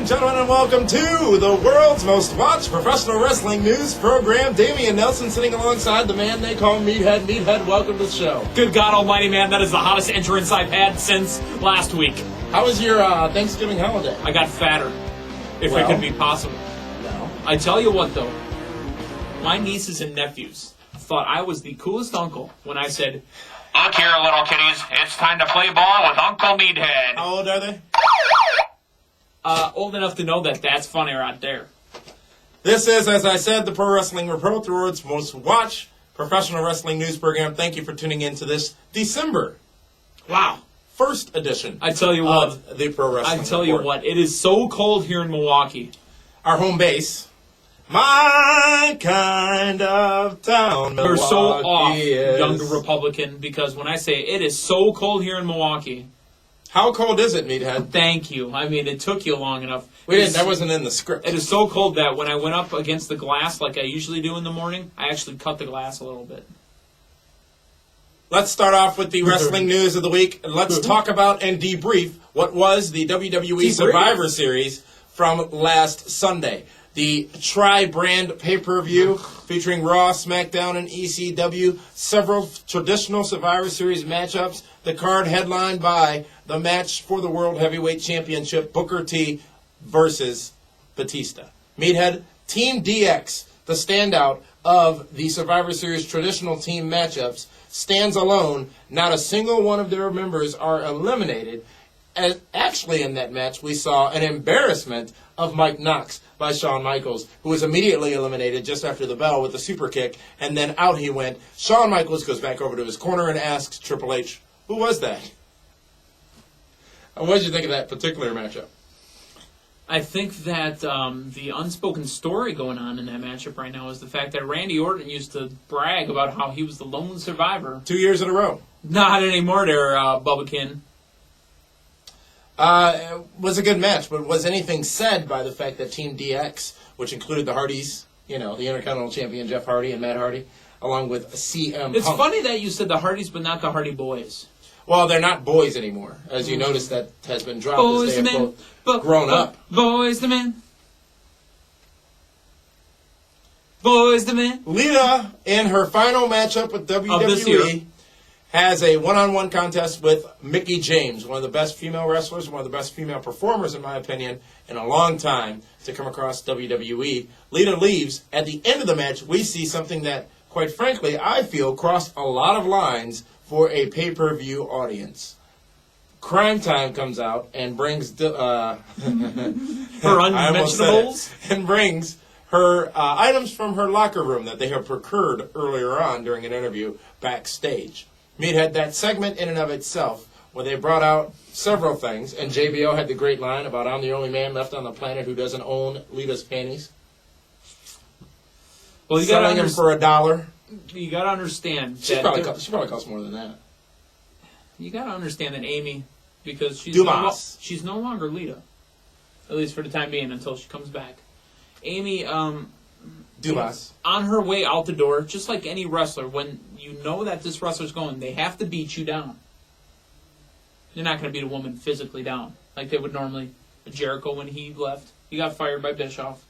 and gentlemen, and welcome to the world's most watched professional wrestling news program. Dameon Nelson sitting alongside the man they call Meathead. Meathead, welcome to the show. Good God almighty, man, that is the hottest entrance I've had since last week. How was your Thanksgiving holiday? I got fatter, if it could be possible. No. I tell you what, though, my nieces and nephews thought I was the coolest uncle when I said, "Look here, little kiddies, it's time to play ball with Uncle Meathead." How old are they? Old enough to know that that's funny right there. This is, as I said, the Pro Wrestling Report, the world's most watched professional wrestling news program. Thank you for tuning in to this December. Wow. First edition. I tell you what. Of the Pro Wrestling I tell Report. you what. It is so cold here in Milwaukee. Our home base. My kind of town, Milwaukee. You're so off, is. young Republican, because when I say it is so cold here in Milwaukee. How cold is it, Meathead? Thank you. I mean, it took you long enough. That wasn't in the script. It is so cold that when I went up against the glass like I usually do in the morning, I actually cut the glass a little bit. Let's start off with the wrestling news of the week. Let's talk about and debrief what was the WWE Survivor Series from last Sunday. The tri-brand pay-per-view featuring Raw, SmackDown, and ECW. Several traditional Survivor Series matchups. The card headlined by the match for the World Heavyweight Championship, Booker T versus Batista. Meathead, Team DX, the standout of the Survivor Series traditional team matchups, stands alone. Not a single one of their members are eliminated. And actually in that match, we saw an embarrassment of Mike Knox by Shawn Michaels, who was immediately eliminated just after the bell with a super kick, and then out he went. Shawn Michaels goes back over to his corner and asks Triple H, "Who was that?" What did you think of that particular matchup? I think that the unspoken story going on in that matchup right now is the fact that Randy Orton used to brag about how he was the lone survivor. 2 years in a row. Not anymore there, Bubbakin. It was a good match, but was anything said by the fact that Team DX, which included the Hardys, the Intercontinental Champion Jeff Hardy and Matt Hardy, along with CM Punk. It's funny that you said the Hardys, but not the Hardy Boys. Well, they're not boys anymore. As you notice, that has been dropped Boys as they to have men. both grown up. Boys to men. Boys to men. Lita, in her final matchup with WWE, has a one-on-one contest with Mickie James, one of the best female wrestlers, one of the best female performers, in my opinion, in a long time to come across WWE. Lita leaves. At the end of the match, we see something that, quite frankly, I feel crossed a lot of lines for a pay-per-view audience. Crime Time comes out and brings her unmentionables, and brings her items from her locker room that they have procured earlier on during an interview backstage. Meathead, that segment in and of itself, where they brought out several things, and JBO had the great line about "I'm the only man left on the planet who doesn't own Lita's panties." Well, you selling them for $1. You got to understand. She probably costs more than that. You got to understand that Amy, because she's no longer Lita, at least for the time being until she comes back. Amy, Dumas. On her way out the door, just like any wrestler, when you know that this wrestler's going, they have to beat you down. You're not going to beat a woman physically down like they would normally. Jericho, when he left, he got fired by Bischoff.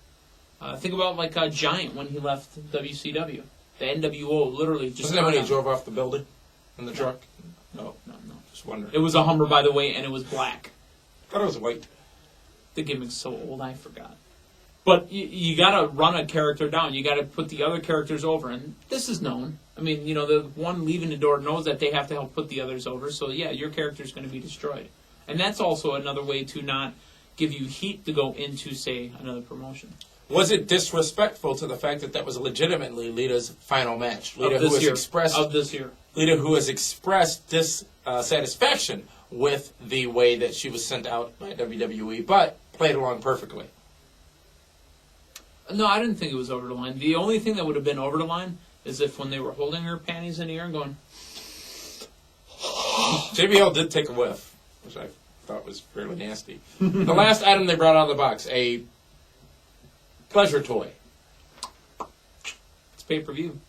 Think about like Giant when he left WCW. The NWO literally just... Wasn't that when he drove off the building in the truck? No. Just wondering. It was a Hummer, by the way, and it was black. I thought it was white. The gimmick's so old, I forgot. But you got to run a character down. You got to put the other characters over, and this is known. I mean, the one leaving the door knows that they have to help put the others over, so yeah, your character's going to be destroyed. And that's also another way to not give you heat to go into, say, another promotion. Was it disrespectful to the fact that that was legitimately Lita's final match? Lita, of this year. Lita, who has expressed dissatisfaction with the way that she was sent out by WWE, but played along perfectly. No, I didn't think it was over the line. The only thing that would have been over the line is if when they were holding her panties in the air and going... JBL did take a whiff, which I thought was fairly nasty. The last item they brought out of the box, a pleasure toy. It's pay-per-view.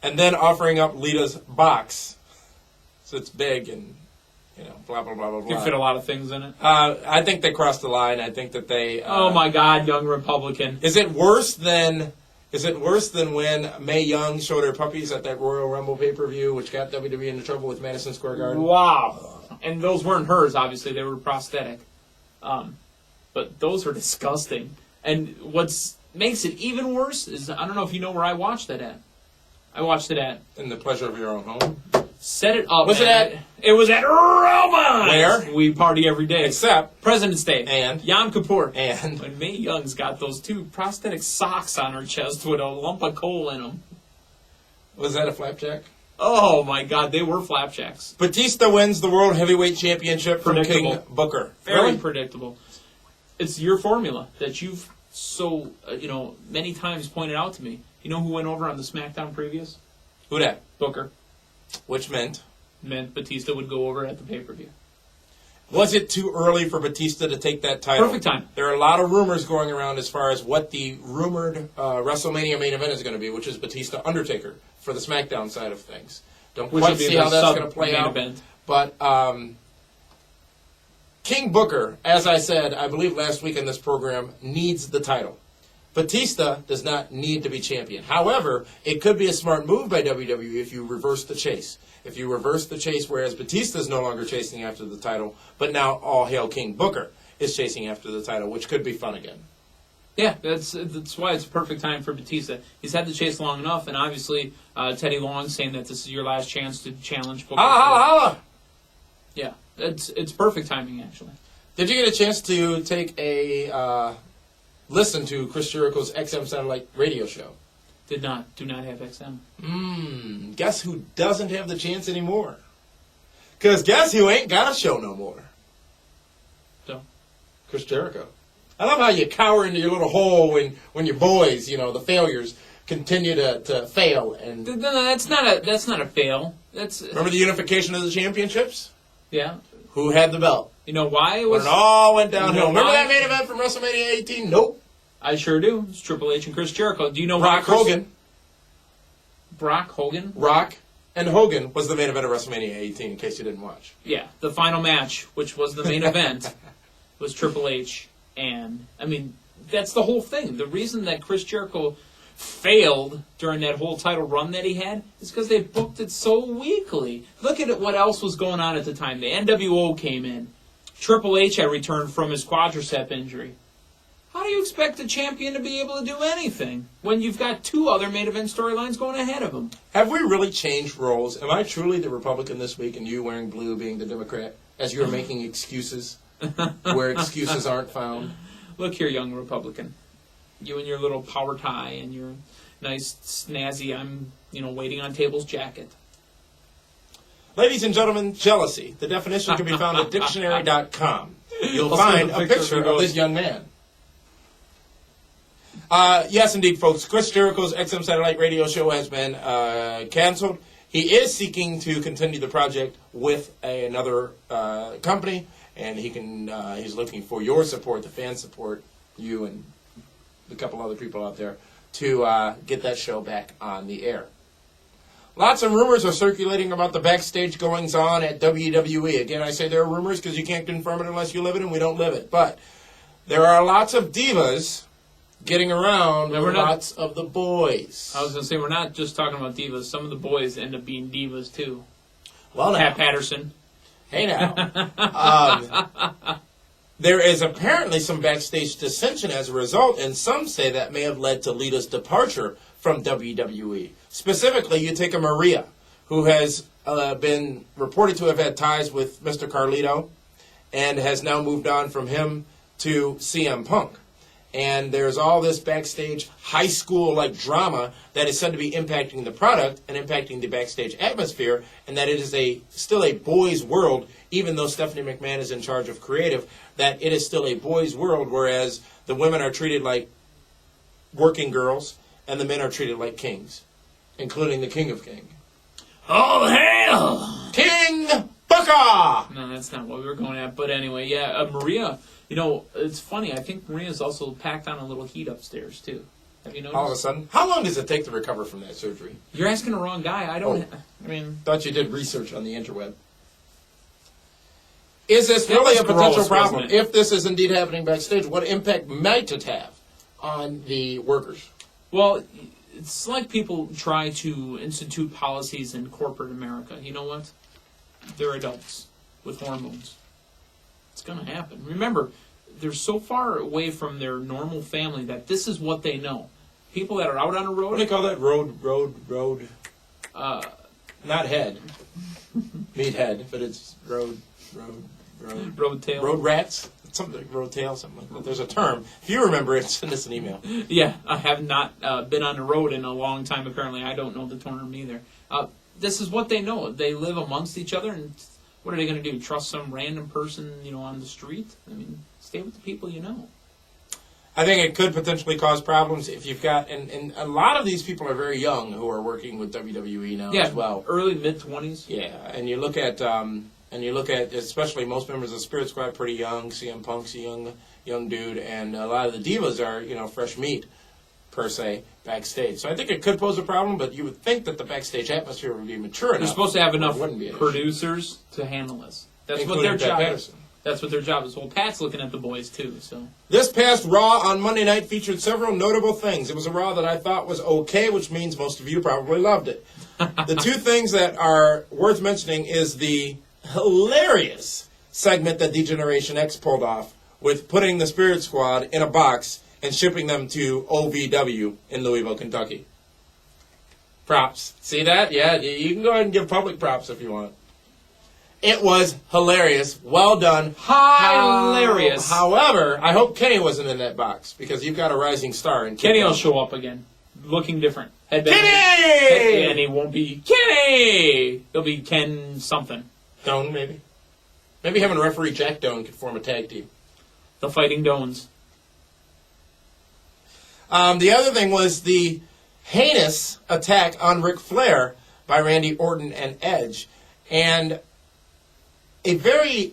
And then offering up Lita's box. So it's big and blah, blah, blah, blah, blah. You fit a lot of things in it. I think they crossed the line. I think that they... oh, my God, young Republican. Is it worse than when Mae Young showed her puppies at that Royal Rumble pay-per-view, which got WWE into trouble with Madison Square Garden? Wow. And those weren't hers, obviously. They were prosthetic. But those are disgusting. And what makes it even worse is, I don't know if you know where I watched that at. I watched it at... In the pleasure of your own home? Set it up. Was it at? It was at Roma's. Where? We party every day. Except President's Day. And Yom Kippur. And when Mae Young's got those two prosthetic socks on her chest with a lump of coal in them. Was that a flapjack? Oh my God, they were flapjacks. Batista wins the World Heavyweight Championship from King Booker. Very predictable. It's your formula that you've so many times pointed out to me. You know who went over on the SmackDown previous? Who that? Booker. Which meant Batista would go over at the pay-per-view. Was it too early for Batista to take that title? Perfect time. There are a lot of rumors going around as far as what the rumored WrestleMania main event is going to be, which is Batista Undertaker for the SmackDown side of things. Don't quite see how that's going to play out. Event. But King Booker, as I said, I believe last week in this program, needs the title. Batista does not need to be champion. However, it could be a smart move by WWE if you reverse the chase. If you reverse the chase, whereas Batista is no longer chasing after the title, but now all hail King Booker is chasing after the title, which could be fun again. Yeah, that's why it's a perfect time for Batista. He's had the chase long enough, and obviously Teddy Long saying that this is your last chance to challenge Booker. Yeah, it's perfect timing, actually. Did you get a chance to take a listen to Chris Jericho's XM satellite radio show? Do not have XM. Guess who doesn't have the chance anymore? Because guess who ain't got a show no more? So? Chris Jericho. I love how you cower into your little hole when your boys, the failures, continue to fail. And no, that's not a fail. Remember the unification of the championships? Yeah. Who had the belt? You know why it all went downhill. Remember that main event from WrestleMania 18? Nope. I sure do. It's Triple H and Chris Jericho. Do you know Brock Hogan? Brock Hogan? Rock and Hogan was the main event of WrestleMania 18, in case you didn't watch. Yeah, the final match, which was the main event, was Triple H. And, that's the whole thing. The reason that Chris Jericho failed during that whole title run that he had is because they booked it so weakly. Look at what else was going on at the time. The NWO came in. Triple H had returned from his quadricep injury. How do you expect a champion to be able to do anything when you've got two other main event storylines going ahead of him? Have we really changed roles? Am I truly the Republican this week and you wearing blue being the Democrat as you're making excuses where excuses aren't found? Look here, young Republican. You and your little power tie and your nice, snazzy, I'm, waiting on tables jacket. Ladies and gentlemen, jealousy. The definition can be found at dictionary.com. You'll find a picture of this young man. Yes, indeed, folks. Chris Jericho's XM Satellite Radio Show has been canceled. He is seeking to continue the project with another company, and he's looking for your support, the fan support, you and a couple other people out there, to get that show back on the air. Lots of rumors are circulating about the backstage goings-on at WWE. Again, I say there are rumors because you can't confirm it unless you live it, and we don't live it. But there are lots of divas getting around with lots of the boys. I was going to say, we're not just talking about divas. Some of the boys end up being divas, too. Well, now. Pat Patterson. Hey, now. There is apparently some backstage dissension as a result, and some say that may have led to Lita's departure from WWE. Specifically, you take a Maria, who has been reported to have had ties with Mr. Carlito, and has now moved on from him to CM Punk. And there's all this backstage high school-like drama that is said to be impacting the product and impacting the backstage atmosphere, and that it is still a boys' world, even though Stephanie McMahon is in charge of creative, that it is still a boys' world, whereas the women are treated like working girls and the men are treated like kings, including the King of King. Oh, hell! King Booker! No, that's not what we were going at. But anyway, yeah, Maria... it's funny. I think Maria's also packed on a little heat upstairs, too. Have you noticed? All of a sudden? How long does it take to recover from that surgery? You're asking the wrong guy. I don't... Thought you did research on the interweb. Is this really a potential gross, problem? wasn't it? If this is indeed happening backstage, what impact might it have on the workers? Well, it's like people try to institute policies in corporate America. You know what? They're adults with hormones. It's going to happen. Remember, they're so far away from their normal family that this is what they know. People that are out on the road... What do you call that? Road... not head. Meathead, but it's road tail. Road rats? Something, road tail, something like that. There's a term. If you remember it, send us an email. Yeah, I have not been on the road in a long time, apparently. I don't know the term either. This is what they know. They live amongst each other, and what are they going to do? Trust some random person, on the street? I mean, stay with the people you know. I think it could potentially cause problems if you've got, and a lot of these people are very young who are working with WWE now as well. Early, mid-20s. Yeah, and you look at, especially most members of the Spirit Squad, pretty young. CM Punk's a young dude, and a lot of the divas are, fresh meat, per se, backstage. So I think it could pose a problem, but you would think that the backstage atmosphere would be mature enough. They're supposed to have enough be producers to handle this. That's including what their Pat job Patterson. is. That's what their job is. Well, Pat's looking at the boys, too, so... This past Raw on Monday night featured several notable things. It was a Raw that I thought was okay, which means most of you probably loved it. The two things that are worth mentioning is the hilarious segment that D-Generation X pulled off with putting the Spirit Squad in a box and shipping them to OVW in Louisville, Kentucky. Props. See that? Yeah, you can go ahead and give public props if you want. It was hilarious. Well done. Hilarious. However, I hope Kenny wasn't in that box because you've got a rising star. And Kenny will show up again, looking different. Kenny! And he won't be Kenny! He'll be Ken something. Doan, maybe. Maybe him and referee Jack Doan could form a tag team. The Fighting Doans. The other thing was the heinous attack on Ric Flair by Randy Orton and Edge. And a very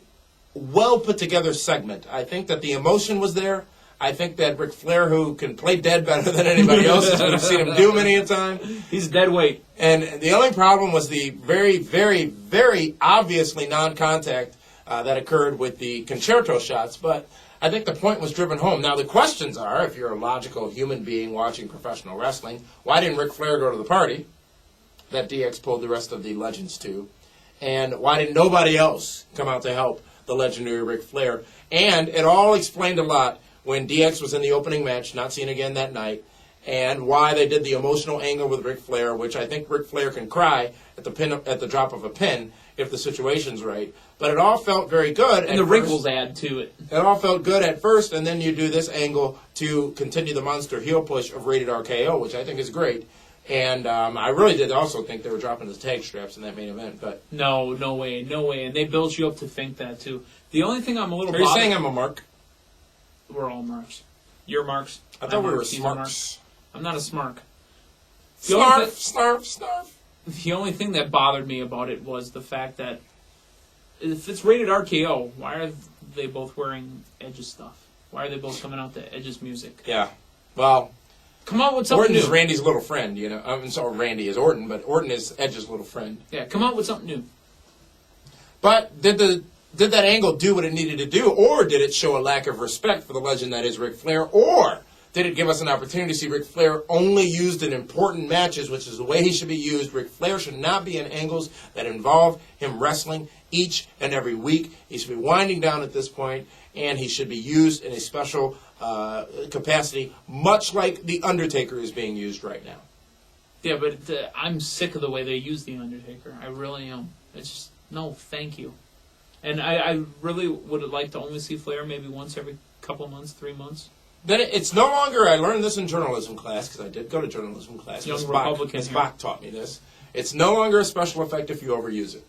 well put together segment. I think that the emotion was there. I think that Ric Flair, who can play dead better than anybody else, as we've seen him do many a time. He's dead weight. And the only problem was the very, very, very obviously non-contact that occurred with the concerto shots. But I think the point was driven home. Now, the questions are, if you're a logical human being watching professional wrestling, why didn't Ric Flair go to the party that DX pulled the rest of the legends to? And why didn't nobody else come out to help the legendary Ric Flair? And it all explained a lot when DX was in the opening match, not seen again that night, and why they did the emotional angle with Ric Flair, which I think Ric Flair can cry at the drop of a pin if the situation's right. But it all felt very good. And the wrinkles add to it. It all felt good at first, and then you do this angle to continue the monster heel push of Rated RKO, which I think is great. And I really did also think they were dropping the tag straps in that main event. But no way. And they built you up to think that, too. The only thing I'm a little Are you saying I'm a mark? We're all marks. You're marks. I thought we were Marks, he's a mark. smarks. I'm not a smark. Snarf. The only thing that bothered me about it was the fact that if it's rated RKO, why are they both wearing Edge's stuff? Why are they both coming out to Edge's music? Yeah. Well, come out with something Orton is new. Randy's little friend, I'm sorry, Randy is Orton, but Orton is Edge's little friend. Yeah, come out with something new. But did that angle do what it needed to do, or did it show a lack of respect for the legend that is Ric Flair, or did it give us an opportunity to see Ric Flair only used in important matches, which is the way he should be used? Ric Flair should not be in angles that involve him wrestling each and every week. He should be winding down at this point, and he should be used in a special capacity, much like The Undertaker is being used right now. Yeah, but I'm sick of the way they use The Undertaker. I really am. It's just, no, thank you. And I really would like to only see Flair maybe once every couple months, 3 months. Then it's no longer, I learned this in journalism class, because I did go to journalism class. Young Ms. Republican Ms. here. Bach taught me this. It's no longer a special effect if you overuse it.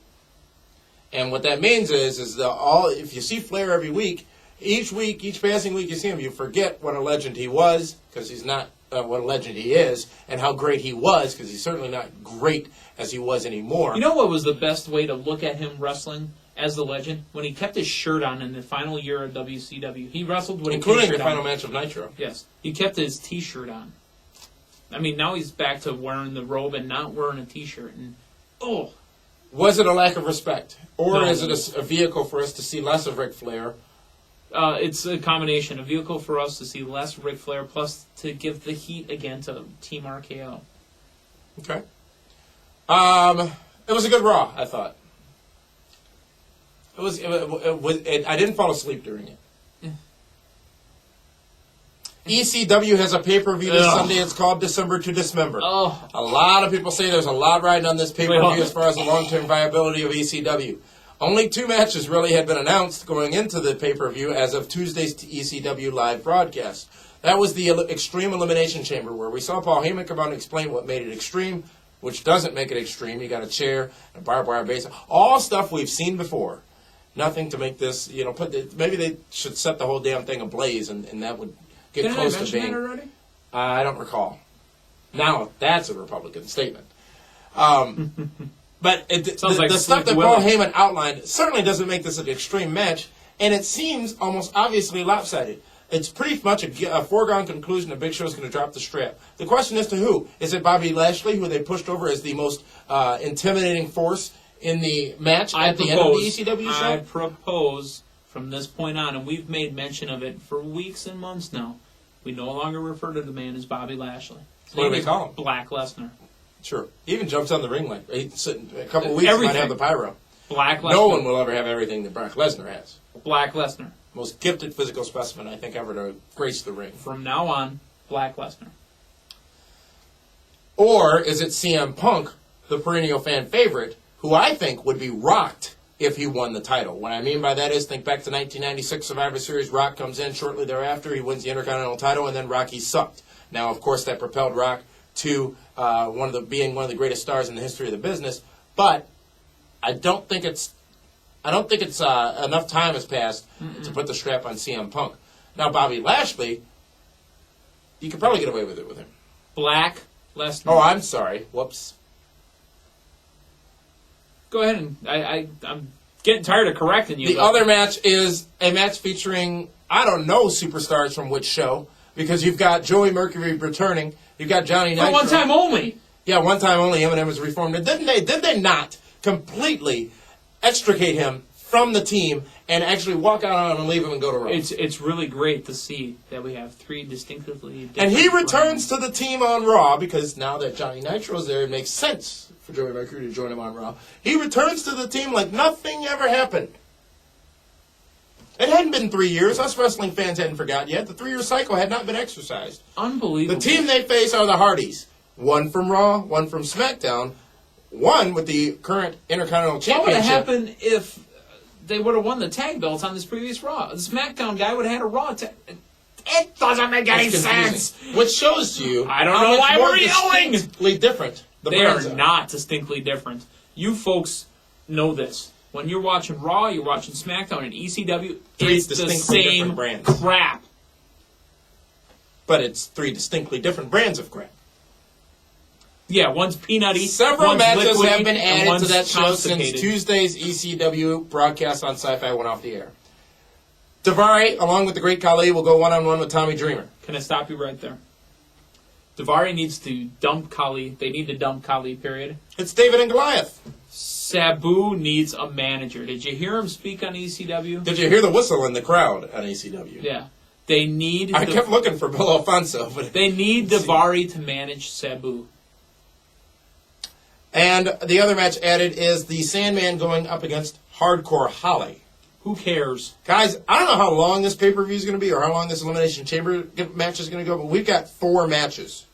And what that means is if you see Flair every week, each passing week you see him, you forget what a legend he was, because he's not what a legend he is, and how great he was, because he's certainly not great as he was anymore. You know what was the best way to look at him wrestling as the legend? When he kept his shirt on in the final year of WCW. He wrestled with including a the t-shirt final on. match of Nitro. Yes. He kept his T-shirt on. I mean, now he's back to wearing the robe and not wearing a T-shirt. And, Was it a lack of respect? Or No. is it a vehicle for us to see less of Ric Flair? It's a combination. A vehicle for us to see less Ric Flair, plus to give the heat again to Team RKO. Okay. It was a good Raw, I thought. I didn't fall asleep during it. ECW has a pay-per-view this Sunday. It's called December to Dismember. Oh. A lot of people say there's a lot riding on this pay-per-view Wait, as far as the long-term viability of ECW. Only 2 matches really had been announced going into the pay-per-view as of Tuesday's ECW live broadcast. That was the Extreme Elimination Chamber, where we saw Paul Heyman come out and explain what made it extreme, which doesn't make it extreme. You got a chair, a barbed wire base, all stuff we've seen before. Nothing to make this, maybe they should set the whole damn thing ablaze, and that would get Didn't close I to mention being. that already? I don't recall. Now that's a Republican statement. But the stuff that Paul Heyman outlined certainly doesn't make this an extreme match, and it seems almost obviously lopsided. It's pretty much a foregone conclusion that Big Show's going to drop the strap. The question is to who? Is it Bobby Lashley, who they pushed over as the most intimidating force in the match at the end of the ECW show? I propose from this point on, and we've made mention of it for weeks and months now, we no longer refer to the man as Bobby Lashley. What do we call him? Black Lesnar. Sure. He even jumps on the ring like he's sitting a couple of weeks. He might have the pyro. Black Lesnar. No one will ever have everything that Brock Lesnar has. Black Lesnar. Most gifted physical specimen I think ever to grace the ring. From now on, Black Lesnar. Or is it CM Punk, the perennial fan favorite, who I think would be rocked if he won the title? What I mean by that is, think back to 1996 Survivor Series. Rock comes in shortly thereafter. He wins the Intercontinental title, and then Rocky sucked. Now, of course, that propelled Rock to being one of the greatest stars in the history of the business. But I don't think it's enough time has passed to put the strap on CM Punk. Now, Bobby Lashley, you could probably get away with it with him. Black Lesnar. Oh, I'm sorry. Whoops. Go ahead, and I'm getting tired of correcting you. The other match is a match featuring, I don't know, superstars from which show, because you've got Joey Mercury returning, you've got Johnny Nitro. For one time only. Yeah, one time only. Eminem was reformed. And did they not completely extricate him from the team and actually walk out on him and leave him and go to Raw? It's really great to see that we have 3 distinctively different And he returns brands. to the team on Raw, because now that Johnny Nitro's there, it makes sense for Joey Mercury to join him on Raw. He returns to the team like nothing ever happened. It hadn't been 3 years. Us wrestling fans hadn't forgotten yet. The 3-year cycle had not been exercised. Unbelievable. The team they face are the Hardys. One from Raw, one from SmackDown, one with the current Intercontinental What Championship. would have happened if they would have won the tag belts on this previous Raw? The SmackDown guy would have had a Raw tag. It doesn't make any It's confusing. sense. Which shows to you I don't how know much why more we're yelling. distinctly different the They are brands not distinctly different. You folks know this. When you're watching Raw, you're watching SmackDown, and ECW, 3 it's the distinctly same different brands. crap. But it's 3 distinctly different brands of crap. Yeah, one's peanutty, Several one's matches liquidy, have been and added to one's that show since constipated. Tuesday's ECW broadcast on Sci-Fi went off the air. Daivari, along with the Great Khali, will go one-on-one with Tommy Dreamer. Can I stop you right there? Daivari needs to dump Khali. They need to dump Khali, period. It's David and Goliath. Sabu needs a manager. Did you hear him speak on ECW? Did you hear the whistle in the crowd on ECW? Yeah. They need... I kept looking for Bill Alfonso. But They need Daivari to manage Sabu. And the other match added is the Sandman going up against Hardcore Holly. Who cares? Guys, I don't know how long this pay-per-view is going to be or how long this Elimination Chamber match is going to go, but we've got 4 matches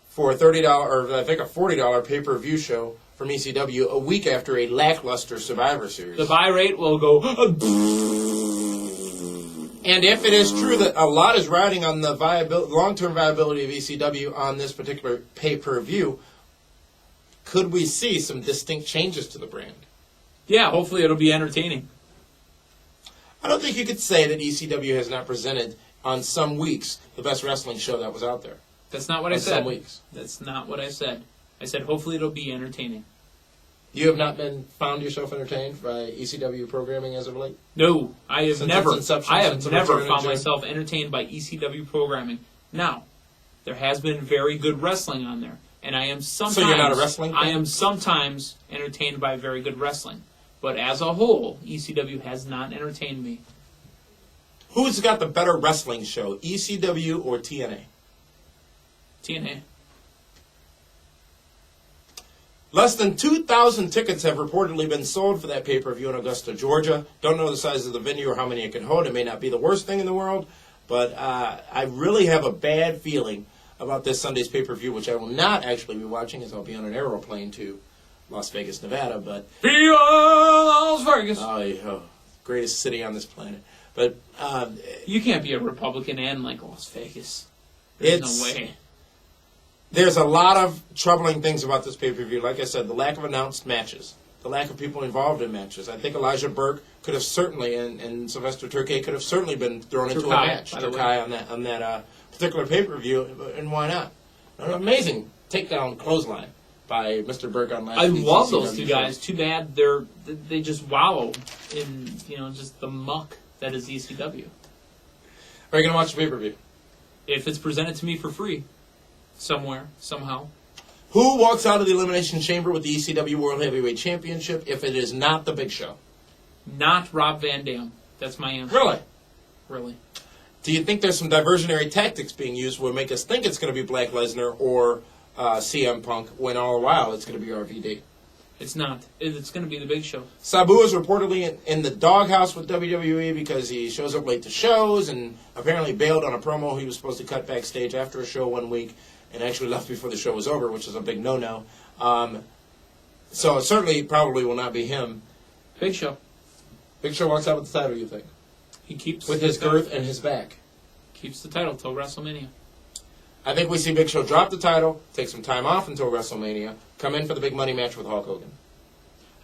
for a $30 or I think a $40 pay-per-view show from ECW a week after a lackluster Survivor Series. The buy rate will go... And if it is true that a lot is riding on the long-term viability of ECW on this particular pay-per-view, could we see some distinct changes to the brand? Yeah, hopefully it'll be entertaining. I don't think you could say that ECW has not presented, on some weeks, the best wrestling show that was out there. That's not what I said. On some weeks. That's not what I said. I said hopefully it'll be entertaining. You have not found yourself entertained by ECW programming as of late? No, I have Since never. its inception, I have since the never return of found Jim? myself entertained by ECW programming. Now, there has been very good wrestling on there. And I am sometimes... So you're not a wrestling fan? I am sometimes entertained by very good wrestling. But as a whole, ECW has not entertained me. Who's got the better wrestling show, ECW or TNA? TNA. Less than 2,000 tickets have reportedly been sold for that pay-per-view in Augusta, Georgia. Don't know the size of the venue or how many it can hold. It may not be the worst thing in the world, but I really have a bad feeling about this Sunday's pay-per-view, which I will not actually be watching, as I'll be on an aeroplane to Las Vegas, Nevada. But Viva Las Vegas! Oh, greatest city on this planet. But you can't be a Republican and like Las Vegas. There's no way. There's a lot of troubling things about this pay-per-view. Like I said, the lack of announced matches, the lack of people involved in matches. I think Elijah Burke could have certainly, and Sylvester Turkey could have certainly been thrown into a match. Turkey on that particular pay-per-view, and why not? An amazing takedown clothesline by Mr. Burke on last week's I love ECW those two show. guys. Too bad they just wallow in just the muck that is ECW. Are you going to watch the pay-per-view? If it's presented to me for free, somewhere, somehow. Who walks out of the Elimination Chamber with the ECW World Heavyweight Championship if it is not the Big Show? Not Rob Van Dam. That's my answer. Really? Really. Do you think there's some diversionary tactics being used will make us think it's going to be Brock Lesnar or CM Punk when all the while it's going to be RVD? It's not. It's going to be the Big Show. Sabu is reportedly in the doghouse with WWE because he shows up late to shows and apparently bailed on a promo he was supposed to cut backstage after a show 1 week and actually left before the show was over, which is a big no-no. So it certainly probably will not be him. Big Show. Big Show walks out with the title, you think? He keeps With his girth and his back. Keeps the title till WrestleMania. I think we see Big Show drop the title, take some time off until WrestleMania, come in for the big money match with Hulk Hogan.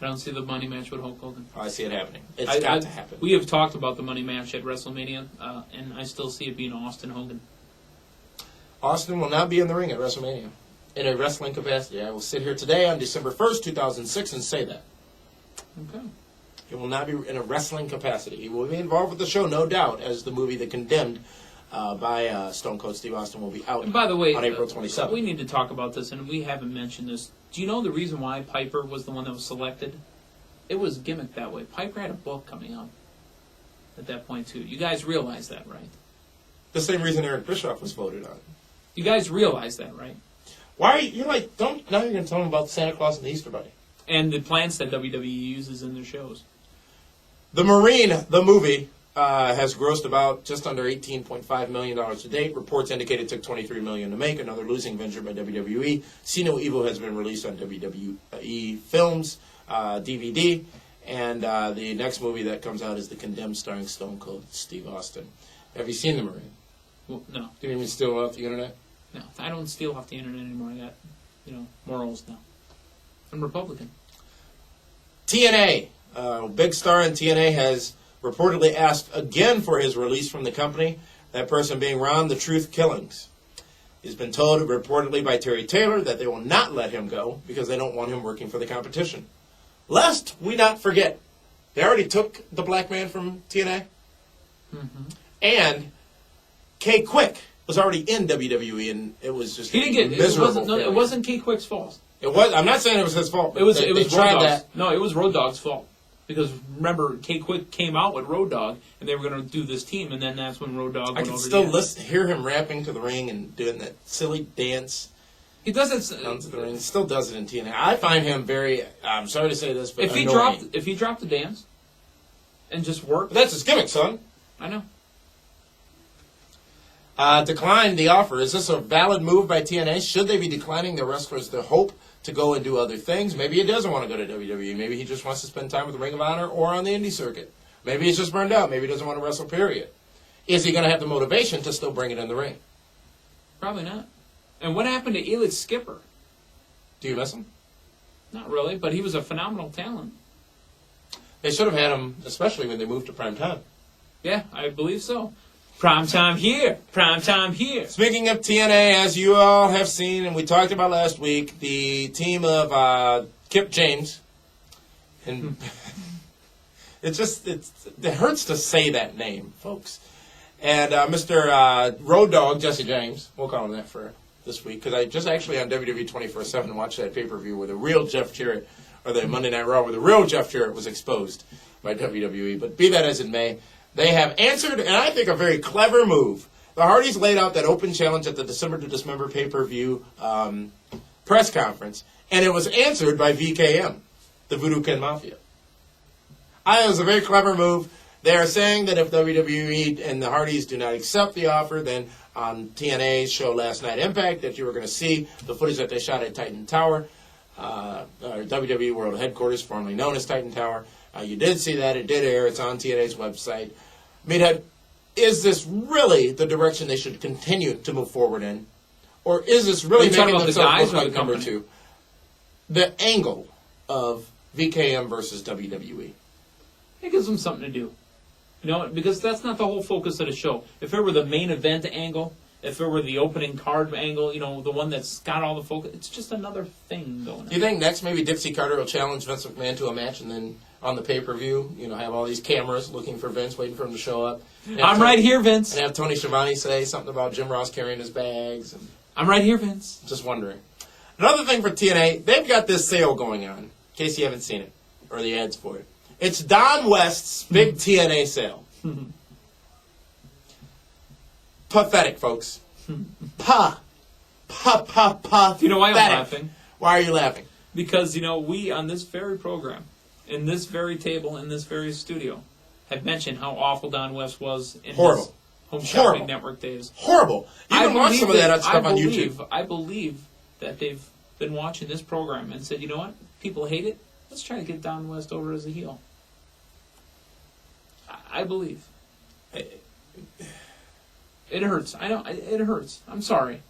I don't see the money match with Hulk Hogan. Oh, I see it happening. It's got to happen. We have talked about the money match at WrestleMania, and I still see it being Austin Hogan. Austin will not be in the ring at WrestleMania in a wrestling capacity. I will sit here today on December 1st, 2006 and say that. Okay. He will not be in a wrestling capacity. He will be involved with the show, no doubt, as the movie The Condemned by Stone Cold Steve Austin will be out and by the way, on April 27th. We need to talk about this, and we haven't mentioned this. Do you know the reason why Piper was the one that was selected? It was gimmicked that way. Piper had a book coming out at that point, too. You guys realize that, right? The same reason Eric Bischoff was voted on. You guys realize that, right? Why? You're like, now you're going to tell them about Santa Claus and the Easter Bunny. And the plants that WWE uses in their shows. The Marine, the movie, has grossed about just under $18.5 million to date. Reports indicate it took $23 million to make, another losing venture by WWE. See No Evil has been released on WWE Films, DVD, and the next movie that comes out is The Condemned, starring Stone Cold Steve Austin. Have you seen The Marine? Well, no. You didn't even steal it off the internet? No, I don't steal off the internet anymore. I got, morals now. I'm Republican. TNA, big star in TNA, has reportedly asked again for his release from the company, that person being Ron the Truth Killings. He's been told reportedly by Terry Taylor that they will not let him go because they don't want him working for the competition. Lest we not forget, they already took the black man from TNA, and K Quick was already in WWE, and it was just miserable. It wasn't K Quick's fault. It was. I'm not saying it was his fault. It was Road Road Dogg's. Dogg's. No, it was Road Dogg's fault. Because remember, K Quick came out with Road Dogg, and they were going to do this team, and then that's when Road Dogg went over. I can still hear him rapping to the ring and doing that silly dance. He does it down to the ring. He still does it in TNA. I find him very. I'm sorry to say this, but if he dropped the dance and just worked, but that's his gimmick, son. I know. Declined the offer. Is this a valid move by TNA? Should they be declining their wrestlers the hope to go and do other things? Maybe he doesn't want to go to WWE. Maybe he just wants to spend time with the Ring of Honor or on the indie circuit. Maybe he's just burned out. Maybe he doesn't want to wrestle, period. Is he going to have the motivation to still bring it in the ring? Probably not. And what happened to Elix Skipper? Do you miss him? Not really, but he was a phenomenal talent. They should have had him, especially when they moved to prime time. Yeah, I believe so. Prime time here. Prime time here. Speaking of TNA, as you all have seen, and we talked about last week, the team of Kip James, and it hurts to say that name, folks. And Mr. Road Dogg, Jesse James, we'll call him that for this week because I just actually on WWE 24/7 watched that pay-per-view where the real Jeff Jarrett, or the Monday Night Raw where the real Jeff Jarrett was exposed by WWE. But be that as it may, they have answered, and I think a very clever move. The Hardys laid out that open challenge at the December to Dismember pay-per-view press conference, and it was answered by VKM, the Voodoo Kin Mafia. I think it was a very clever move. They are saying that if WWE and the Hardys do not accept the offer, then on TNA's show Last Night Impact that you were going to see the footage that they shot at Titan Tower, WWE World Headquarters, formerly known as Titan Tower. You did see that. It did air. It's on TNA's website. Meathead, is this really the direction they should continue to move forward in? Or is this really making themselves look like number two? The angle of VKM versus WWE. It gives them something to do. You know, because that's not the whole focus of the show. If it were the main event angle, if it were the opening card angle, you know, the one that's got all the focus, it's just another thing going on. Do you think next maybe Dixie Carter will challenge Vince McMahon to a match and then on the pay-per-view, you know, have all these cameras looking for Vince, waiting for him to show up? I'm right here, Vince. And have Tony Schiavone say something about Jim Ross carrying his bags. And I'm right here, Vince. just wondering. Another thing for TNA, they've got this sale going on, in case you haven't seen it, or the ads for it. It's Don West's big TNA sale. Pathetic, folks. Pathetic. You know why I'm laughing? Why are you laughing? Because, you know, we on this very program, in this very table, in this very studio, have mentioned how awful Don West was in his Home Shopping Network days. Horrible. You can watch some of that stuff on YouTube. I believe that they've been watching this program and said, you know what? People hate it. Let's try to get Don West over as a heel. I believe. It hurts. I know. It hurts. I'm sorry.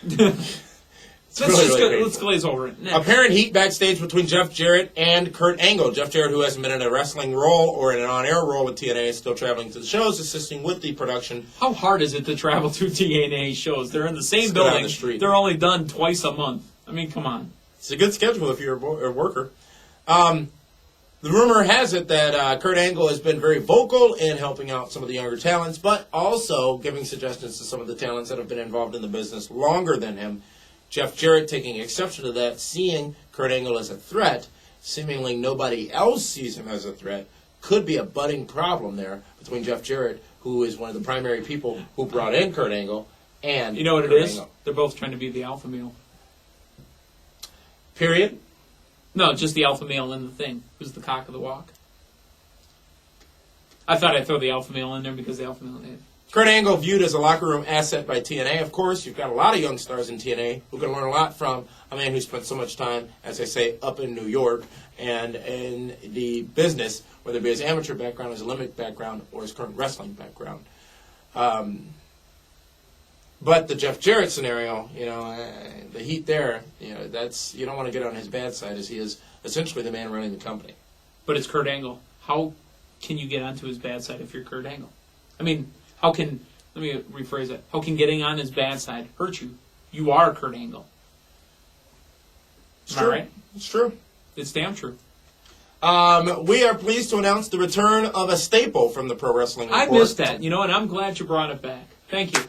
Let's glaze over it. Next. Apparent heat backstage between Jeff Jarrett and Kurt Angle. Jeff Jarrett, who hasn't been in a wrestling role or in an on-air role with TNA, is still traveling to the shows, assisting with the production. How hard is it to travel to TNA shows? They're in the same building. The street. They're only done twice a month. I mean, come on. It's a good schedule if you're a worker. The rumor has it that Kurt Angle has been very vocal in helping out some of the younger talents, but also giving suggestions to some of the talents that have been involved in the business longer than him. Jeff Jarrett taking exception to that, seeing Kurt Angle as a threat. Seemingly nobody else sees him as a threat. Could be a budding problem there between Jeff Jarrett, who is one of the primary people who brought in Kurt Angle, and you know what Kurt it is? Angle. They're both trying to be the alpha male. Period? No, just the alpha male in the thing. Who's the cock of the walk? I thought I'd throw the alpha male in there because the alpha male... Kurt Angle viewed as a locker room asset by TNA. Of course, you've got a lot of young stars in TNA who can learn a lot from a man who spent so much time, as I say, up in New York and in the business, whether it be his amateur background, his Olympic background, or his current wrestling background. But the Jeff Jarrett scenario, you know, the heat there, you know, that's, you don't want to get on his bad side, as he is essentially the man running the company. But it's Kurt Angle. How can you get onto his bad side if you're Kurt Angle? I mean, how can, let me rephrase it, how can getting on his bad side hurt you? You are Kurt Angle. It's true. Right? It's true. It's damn true. We are pleased to announce the return of a staple from the Pro Wrestling Report. I missed that, you know, and I'm glad you brought it back. Thank you.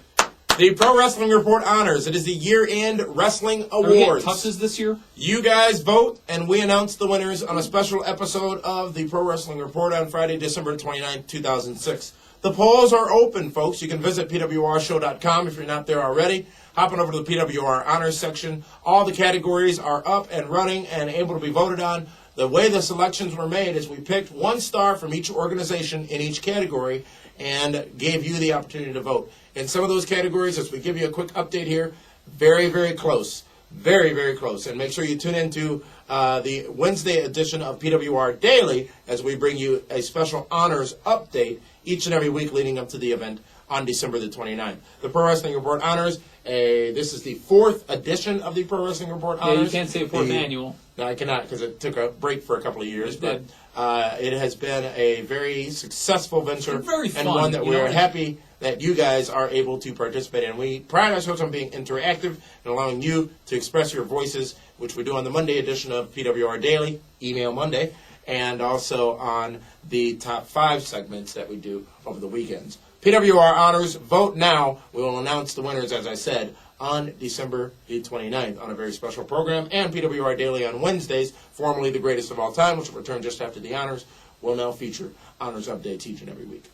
The Pro Wrestling Report honors. It is the year-end wrestling awards. Are we getting tuxes this year? You guys vote, and we announce the winners on a special episode of the Pro Wrestling Report on Friday, December 29th, 2006. The polls are open, folks. You can visit pwrshow.com if you're not there already. Hopping over to the PWR honors section. All the categories are up and running and able to be voted on. The way the selections were made is we picked one star from each organization in each category and gave you the opportunity to vote. In some of those categories, as we give you a quick update here, very, very close. Very, very close. And make sure you tune into the Wednesday edition of PWR Daily as we bring you a special honors update each and every week leading up to the event on December the 29th. The Pro Wrestling Report honors, this is the 4th edition of the Pro Wrestling Report honors. Yeah, you can't say 4th annual. No, I cannot because it took a break for a couple of years. But it has been a very successful venture very fun, and one that we're happy that you guys are able to participate in. We pride ourselves on being interactive and allowing you to express your voices, which we do on the Monday edition of PWR Daily, Email Monday, and also on the top 5 segments that we do over the weekends. PWR Honors. Vote now. We will announce the winners, as I said, on December the 29th on a very special program. And PWR Daily on Wednesdays, formerly the greatest of all time, which will return just after the Honors, will now feature Honors updates each and every week.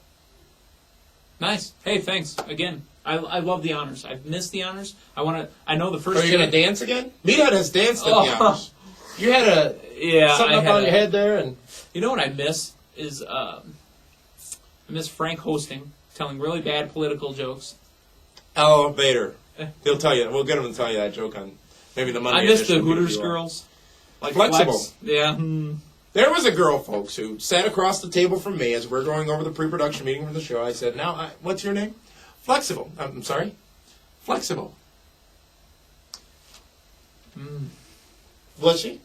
Nice. Hey, thanks again. I love the Honors. I've missed the Honors. I know the first. Are you going to dance again? Meathead has danced at the Honors. You had something up on your head there, and you know what I miss is I miss Frank hosting, telling really bad political jokes. Elevator. He'll tell you. We'll get him to tell you that joke on maybe the Monday. I miss the edition of Hooters PWR. girls. Like Flexible. Flex. Yeah. There was a girl, folks, who sat across the table from me as we're going over the pre-production meeting for the show. I said, what's your name? Flexible. I'm sorry? Flexible. Was she?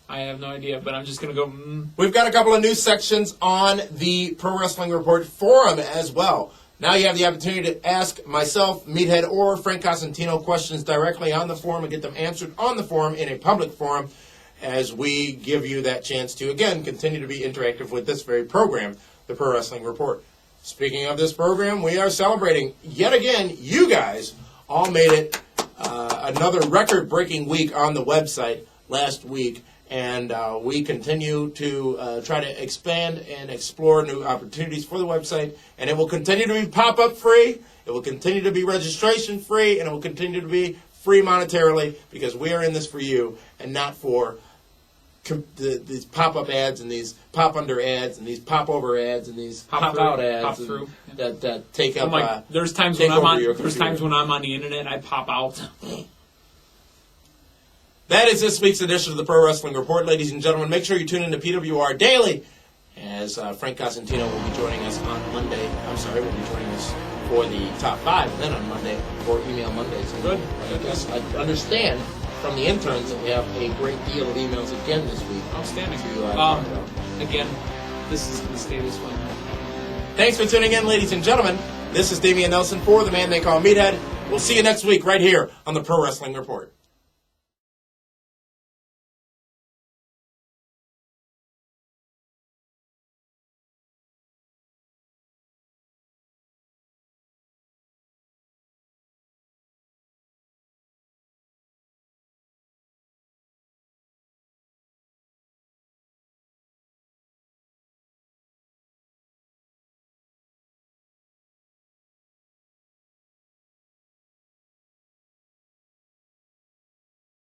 I have no idea, but I'm just going to go, We've got a couple of new sections on the Pro Wrestling Report forum as well. Now you have the opportunity to ask myself, Meathead, or Frank Cosentino questions directly on the forum and get them answered on the forum in a public forum, as we give you that chance to, again, continue to be interactive with this very program, the Pro Wrestling Report. Speaking of this program, we are celebrating, yet again, you guys all made it another record-breaking week on the website last week, and we continue to try to expand and explore new opportunities for the website, and it will continue to be pop-up free, it will continue to be registration free, and it will continue to be free monetarily, because we are in this for you and not for these pop-up ads and these pop-under ads and these pop-over ads and these pop-out ads pop-through. that take up. There's times take when I'm over on. your There's computer. times when I'm on the internet and I pop out. That is this week's edition of the Pro Wrestling Report, ladies and gentlemen. Make sure you tune in to PWR Daily, as Frank Cosentino will be joining us on Monday. Will be joining us for the top 5, and then on Monday for Email Mondays. Good. I understand from the interns that we have a great deal of emails again this week. Outstanding. To, Again, this is going to stay this way. Thanks for tuning in, ladies and gentlemen. This is Dameon Nelson for the man they call Meathead. We'll see you next week right here on the Pro Wrestling Report.